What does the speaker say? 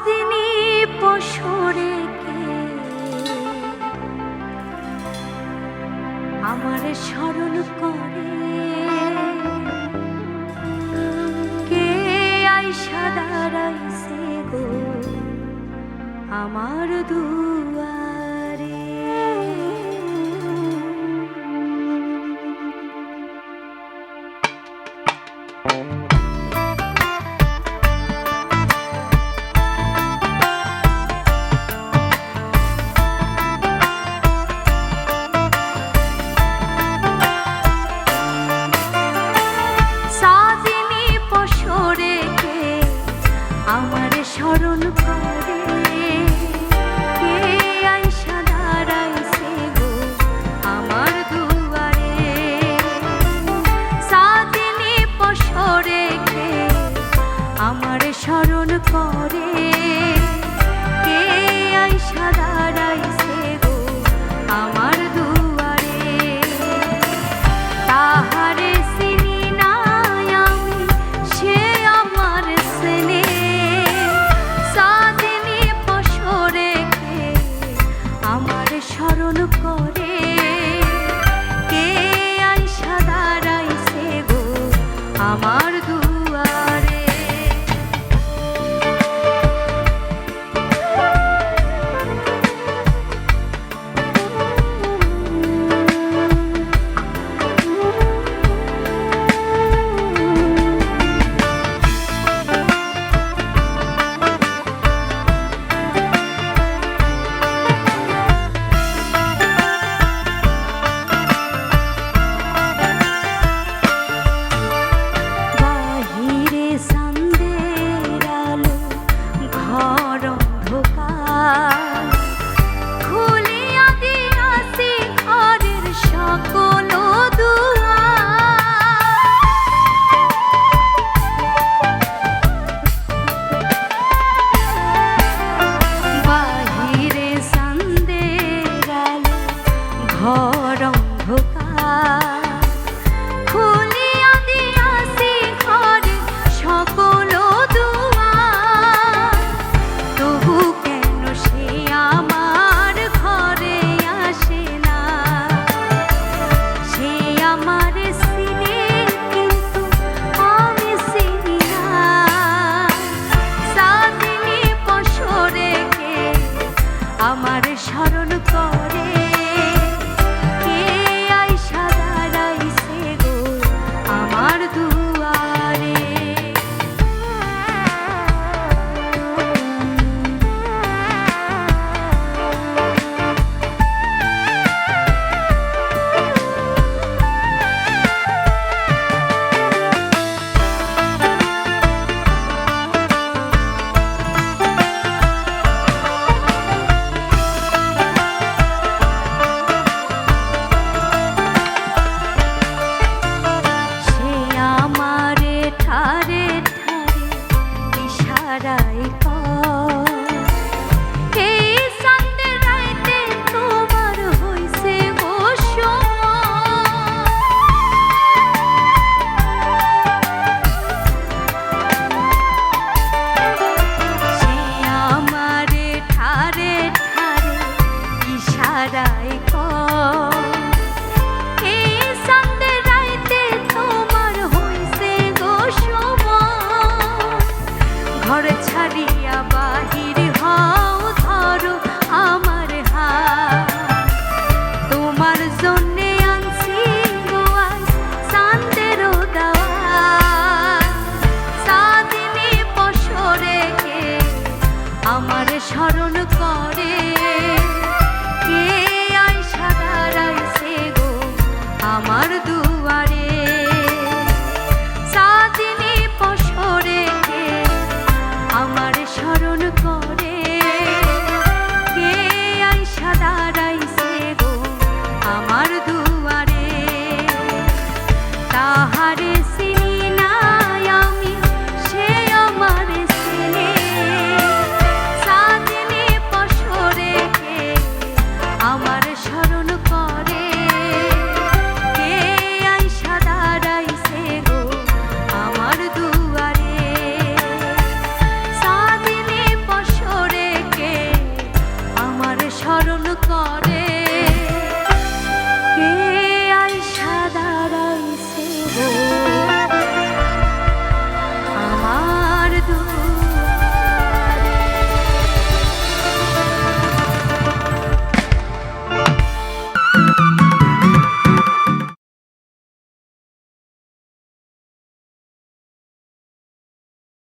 সাদিনী পশরে কে আমার স্মরণ করে, কে আইসা দাঁড়াইছে গো আমার দুয়ারে। সাদিনী পশরে কে আমার স্মরণ করে, কে আইসা দাঁড়াইছে গো আমার দুয়ারে। সাদিনী পশরে কে আমার স্মরণ করে, কে আইসা দাঁড়াইছে গো আমার দুয়ারে। তাহারে চিনি নাই আমি, সে আমার চেনে। সাদিনী পশরে কে আমার স্মরণ করে, কে আইসা দাঁড়াইছে গো আমার দুয়ারে। বাহিরে চাঁদের আলো, ঘর অন্ধকার, খুলিয়া দিয়াছি ঘরের সকল দুয়ার। বাহিরে চাঁদের আলো, ঘর অন্ধকার, খুলিয়া দিয়াছি ঘরের সকল দুয়ার। তবু কেন সে আমার ঘরে আসে না? সে আমার চিনে কিন্তু আমি চিনি না। সাদিনী পশরে কে আমার স্মরণ করে, কে আইসা দাঁড়াইছে গো আমার দুয়ারে। সে আমারে ঠারে ঠারে ইশারায় কয়, এই চাঁদের রাইতে তোমার হইছে গো সময়। সে আমারে ঠারে ঠারে ইশারায় কয়, এই চাঁদের রাইতে তোমার হইছে গো সময়। ঘর ছাড়িয়া বাহির হও, ধরো আমার হাত। তোমার জন্যে আনছি গো আজ চাঁদেরও দাওয়াত। সাদিনী পশরে কে আমার স্মরণ করে, কে আইসা দাঁড়াইছে গো আমার দুয়ারে। সাদিনী পশরে কে আমার স্মরণ করে,